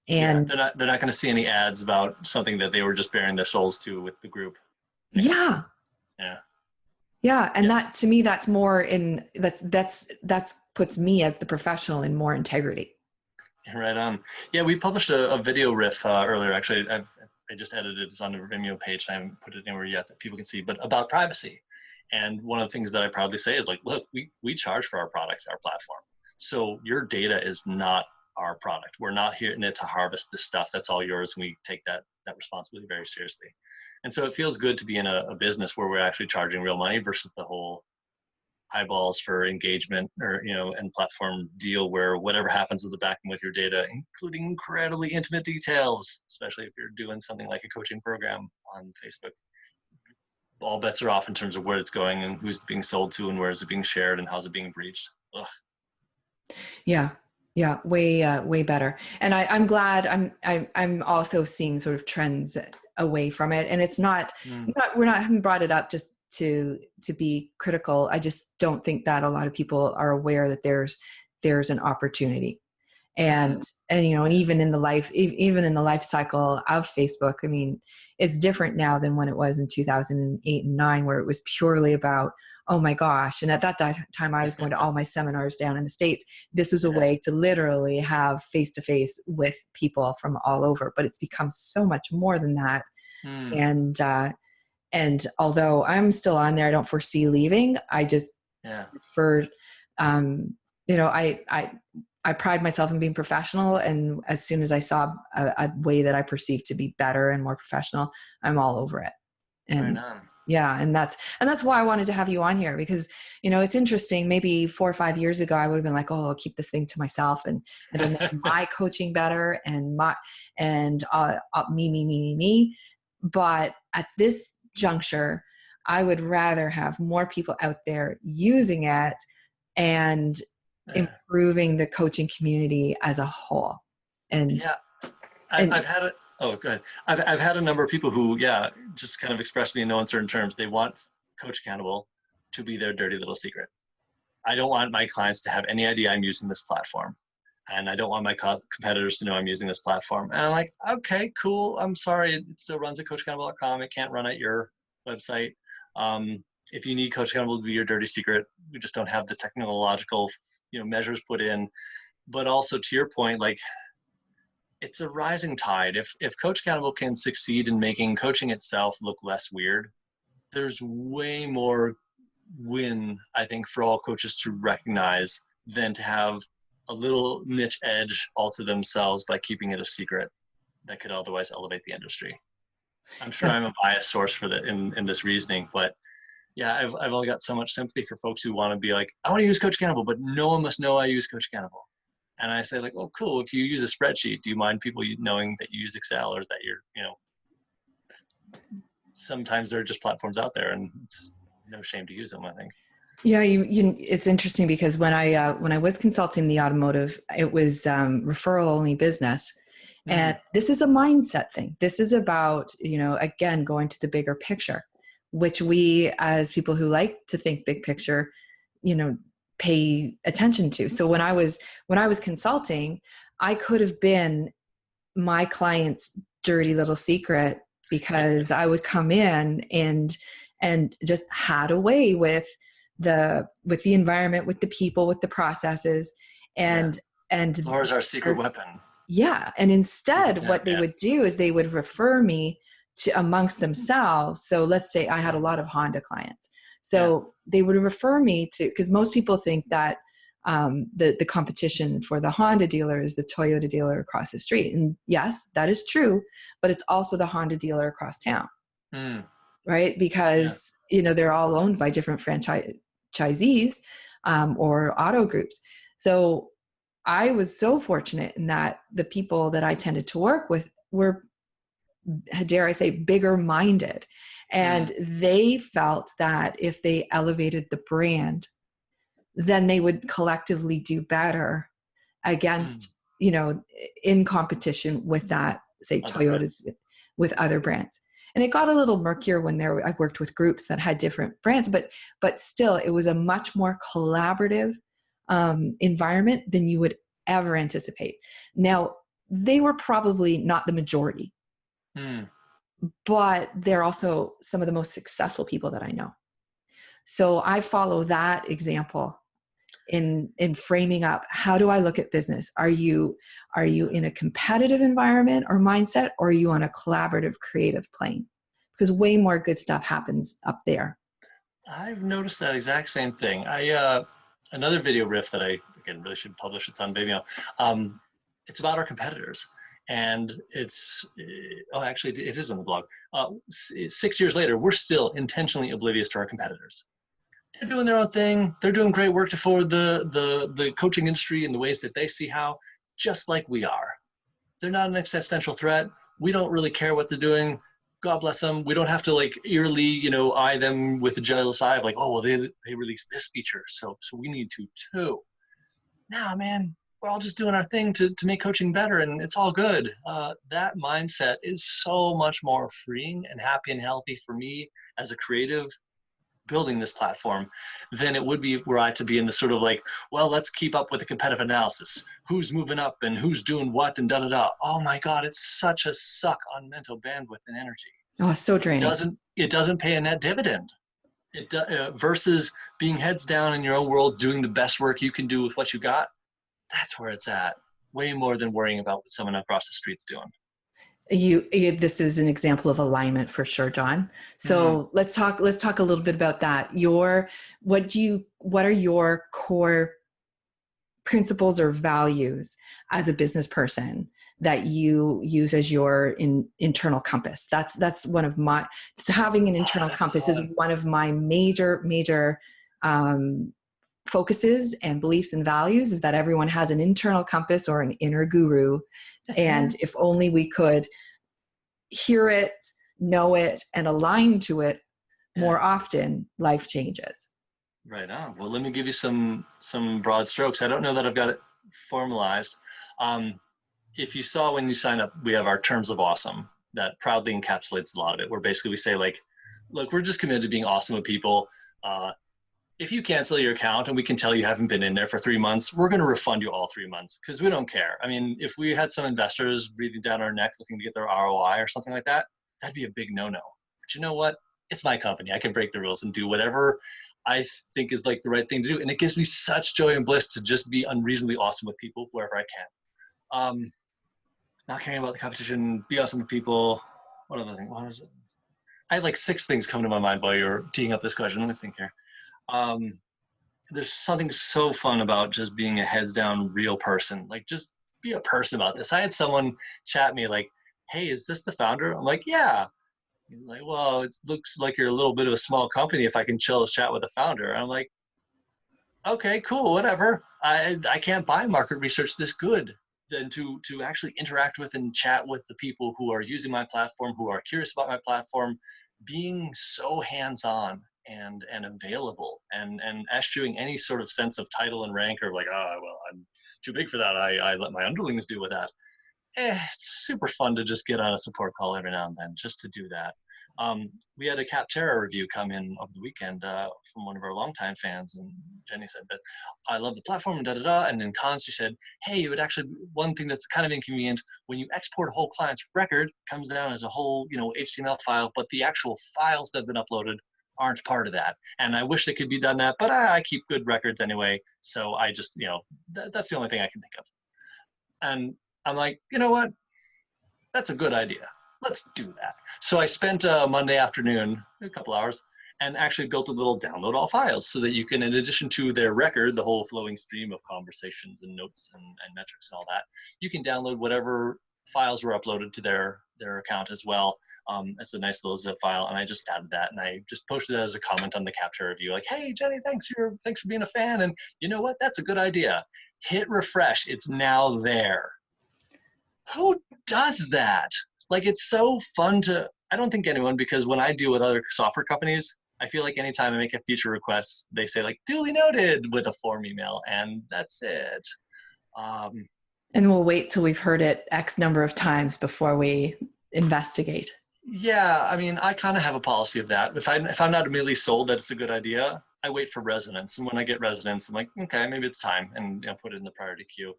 And they're not going to see any ads about something that they were just bearing their souls to with the group. Yeah. And that, to me, that's more in, that's puts me as the professional in more integrity. Right on. Yeah, we published a video riff earlier. Actually, I just edited it. It's on the Vimeo page. I haven't put it anywhere yet that people can see, but about privacy. And one of the things that I proudly say is, like, look, we charge for our product, our platform. So your data is not our product. We're not here in it to harvest this stuff. That's all yours. And we take that responsibility very seriously. And so it feels good to be in a business where we're actually charging real money versus the whole eyeballs for engagement, or, you know, and platform deal where whatever happens at the back end with your data, including incredibly intimate details, especially if you're doing something like a coaching program on Facebook, all bets are off in terms of where it's going and who's being sold to and where is it being shared and how's it being breached. Ugh. Yeah, way better. And I'm glad I'm also seeing sort of trends away from it. And it's not, I haven't brought it up just to be critical. I just don't think that a lot of people are aware that there's an opportunity. And you know, and even in the life cycle of Facebook, I mean, it's different now than when it was in 2008 and 9, where it was purely about, oh my gosh. And at that time, I was going to all my seminars down in the States. This was a way to literally have face-to-face with people from all over, but it's become so much more than that. And although I'm still on there, I don't foresee leaving. I just prefer, you know, I pride myself in being professional. And as soon as I saw a way that I perceived to be better and more professional, I'm all over it. And yeah. And that's why I wanted to have you on here, because, you know, it's interesting. Maybe 4 or 5 years ago, I would have been like, oh, I'll keep this thing to myself, and it'll make my coaching better and me. But at this juncture, I would rather have more people out there using it and improving the coaching community as a whole. And I've had it. Oh, go ahead. I've had a number of people who, just kind of expressed to me in no uncertain terms, they want Coach Accountable to be their dirty little secret. I don't want my clients to have any idea I'm using this platform. And I don't want my competitors to know I'm using this platform. And I'm like, okay, cool. I'm sorry. It still runs at CoachAccountable.com. It can't run at your website. If you need Coach Accountable to be your dirty secret, we just don't have the technological, measures put in. But also, to your point, like, it's a rising tide. If Coach Accountable can succeed in making coaching itself look less weird, there's way more win, I think, for all coaches to recognize than to have a little niche edge all to themselves by keeping it a secret that could otherwise elevate the industry. I'm sure I'm a biased source for in this reasoning, but I've only got so much sympathy for folks who want to be like, I want to use Coach Accountable, but no one must know I use Coach Accountable. And I say, like, oh, cool. If you use a spreadsheet, do you mind people knowing that you use Excel, or that you're, sometimes there are just platforms out there, and it's no shame to use them, I think. Yeah, it's interesting, because when I was consulting the automotive, it was referral only business. And this is a mindset thing. This is about, again, going to the bigger picture, which we, as people who like to think big picture, pay attention to. So when I was consulting, I could have been my client's dirty little secret, because I would come in and just had a way with with the environment, with the people, with the processes, Yeah. and Laura is our secret weapon. yeah. And instead, what they Yeah. would do is they would refer me to amongst themselves. So let's say I had a lot of Honda clients. So they would refer me to, because most people think that the competition for the Honda dealer is the Toyota dealer across the street. And yes, that is true, but it's also the Honda dealer across town, right? Because, they're all owned by different franchisees or auto groups. So I was so fortunate in that the people that I tended to work with were, dare I say, bigger minded. And they felt that if they elevated the brand, then they would collectively do better against, in competition with that, say, Other Toyota, brands. with other brands. And it got a little murkier when I worked with groups that had different brands, but still, it was a much more collaborative environment than you would ever anticipate. Now, they were probably not the majority, but they're also some of the most successful people that I know. So I follow that example in framing up, how do I look at business? Are you in a competitive environment or mindset, or are you on a collaborative, creative plane? Because way more good stuff happens up there. I've noticed that exact same thing. Another video riff that I, again, really should publish. It's on Vimeo. It's about our competitors. And it's, actually, it is on the blog. 6 years later, we're still intentionally oblivious to our competitors. They're doing their own thing. They're doing great work to forward the coaching industry in the ways that they see how, just like we are. They're not an existential threat. We don't really care what they're doing. God bless them. We don't have to eerily, eye them with a jealous eye of oh, well, they released this feature, so we need to too. Nah, man, we're all just doing our thing to make coaching better, and it's all good. That mindset is so much more freeing and happy and healthy for me as a creative building this platform than it would be were I to be in the sort of well, let's keep up with the competitive analysis. Who's moving up and who's doing what and da-da-da. Oh my God, it's such a suck on mental bandwidth and energy. Oh, so draining. It doesn't pay a net dividend. Versus being heads down in your own world, doing the best work you can do with what you got. That's where it's at. Way more than worrying about what someone across the street's doing. This is an example of alignment for sure, John. So let's talk a little bit about that. What are your core principles or values as a business person that you use as your internal compass? That's one of my, having an internal compass is one of my major focuses and beliefs and values, is that everyone has an internal compass or an inner guru. And if only we could hear it, know it, and align to it more often, life changes. Right on. Well, let me give you some broad strokes. I don't know that I've got it formalized. If you saw when you sign up, we have our terms of awesome that proudly encapsulates a lot of it. Where basically we say look, we're just committed to being awesome with people. If you cancel your account and we can tell you haven't been in there for 3 months, we're going to refund you all 3 months because we don't care. I mean, if we had some investors breathing down our neck looking to get their ROI or something like that, that'd be a big no-no. But you know what? It's my company. I can break the rules and do whatever I think is the right thing to do. And it gives me such joy and bliss to just be unreasonably awesome with people wherever I can. Not caring about the competition, be awesome with people. What other thing? What is it? I had 6 things come to my mind while you're teeing up this question. Let me think here. There's something so fun about just being a heads down real person. Just be a person about this. I had someone chat me hey, is this the founder? I'm like, yeah. He's like, well, it looks like you're a little bit of a small company if I can chill this chat with the founder. I'm like, okay, cool, whatever. I can't buy market research this good than to actually interact with and chat with the people who are using my platform, who are curious about my platform, being so hands-on and available and eschewing any sort of sense of title and rank or well, I'm too big for that. I let my underlings deal with that. It's super fun to just get on a support call every now and then just to do that. We had a Capterra review come in over the weekend from one of our longtime fans, and Jenny said that I love the platform and da-da-da, and in cons she said, hey, it would actually, one thing that's kind of inconvenient, when you export a whole client's record, comes down as a whole HTML file, but the actual files that have been uploaded aren't part of that. And I wish they could be done that, but I keep good records anyway. So I just, that's the only thing I can think of. And I'm like, you know what? That's a good idea. Let's do that. So I spent a Monday afternoon, a couple hours, and actually built a little download all files so that you can, in addition to their record, the whole flowing stream of conversations and notes and metrics and all that, you can download whatever files were uploaded to their account as well. As a nice little zip file, and I just added that, and I just posted that as a comment on the Capture review, like, "Hey Jenny, thanks for being a fan, and you know what? That's a good idea. Hit refresh. It's now there." Who does that? Like, it's so fun to. I don't think anyone, because when I deal with other software companies, I feel like anytime I make a feature request, they say like "duly noted" with a form email, and that's it. And we'll wait till we've heard it X number of times before we investigate. Yeah, I mean, I kind of have a policy of that. If I'm not immediately sold that it's a good idea, I wait for resonance, and when I get resonance, I'm like, okay, maybe it's time, and put it in the priority queue.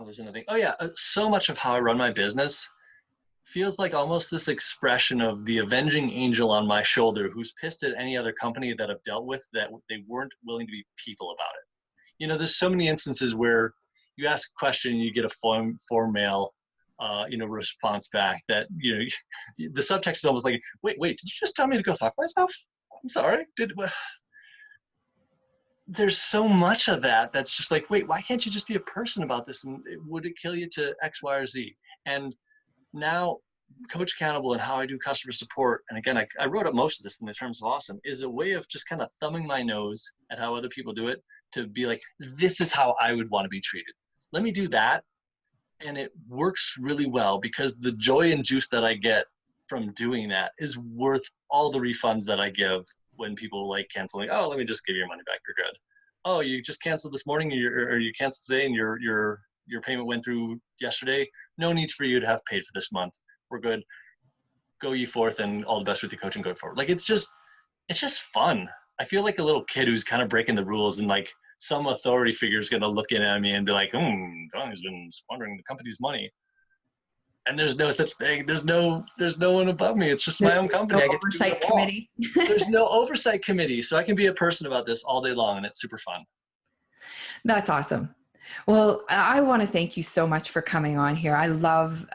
There's another thing. Oh yeah, so much of how I run my business feels like almost this expression of the avenging angel on my shoulder, who's pissed at any other company that I've dealt with that they weren't willing to be people about it. There's so many instances where you ask a question, and you get a form mail. Response back that, the subtext is almost like, wait, did you just tell me to go fuck myself? I'm sorry. There's so much of that that's just like, wait, why can't you just be a person about this? And would it kill you to X, Y, or Z? And now Coach Accountable and how I do customer support, and again, I wrote up most of this in the terms of awesome, is a way of just kind of thumbing my nose at how other people do it to be like, this is how I would want to be treated. Let me do that. And it works really well because the joy and juice that I get from doing that is worth all the refunds that I give when people like canceling. Oh, let me just give you your money back. You're good. Oh, you just canceled this morning, or you canceled today, and your payment went through yesterday. No need for you to have paid for this month. We're good. Go ye forth, and all the best with your coaching going forward. Like, it's just fun. I feel like a little kid who's kind of breaking the rules, and like, some authority figure is going to look in at me and be like, John has been squandering the company's money. And there's no such thing. There's no one above me. It's just my own company. No oversight committee. There's no oversight committee. So I can be a person about this all day long, and it's super fun. That's awesome. Well, I want to thank you so much for coming on here. I love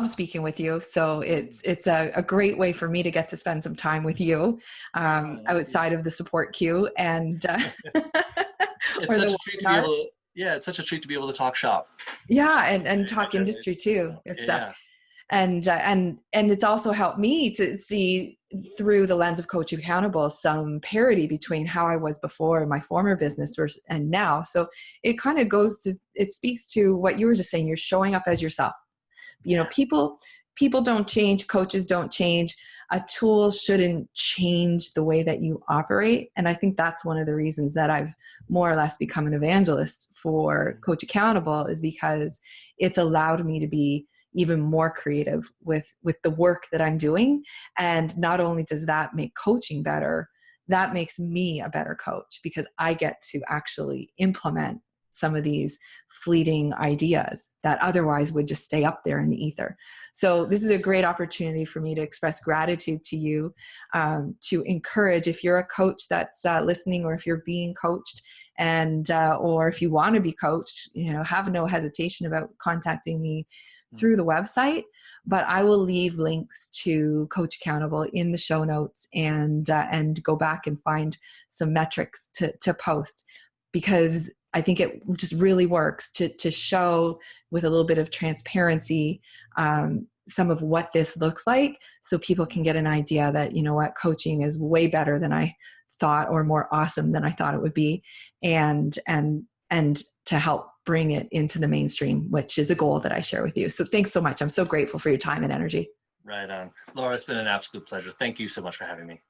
speaking with you. So it's a great way for me to get to spend some time with you outside of the support queue. And it's such a treat to be able to, it's such a treat to be able to talk shop. Yeah. And talk industry too. It's and it's also helped me to see through the lens of Coach Accountable some parity between how I was before in my former business and now. So it kind of it speaks to what you were just saying. You're showing up as yourself. People don't change. Coaches don't change. A tool shouldn't change the way that you operate. And I think that's one of the reasons that I've more or less become an evangelist for Coach Accountable, is because it's allowed me to be even more creative with the work that I'm doing. And not only does that make coaching better, that makes me a better coach, because I get to actually implement some of these fleeting ideas that otherwise would just stay up there in the ether. So this is a great opportunity for me to express gratitude to you, to encourage, if you're a coach that's listening, or if you're being coached, and or if you want to be coached, have no hesitation about contacting me through the website. But I will leave links to Coach Accountable in the show notes, and go back and find some metrics to post, because I think it just really works to show with a little bit of transparency some of what this looks like, so people can get an idea that, coaching is way better than I thought, or more awesome than I thought it would be, and to help bring it into the mainstream, which is a goal that I share with you. So thanks so much. I'm so grateful for your time and energy. Right on. Laura, it's been an absolute pleasure. Thank you so much for having me.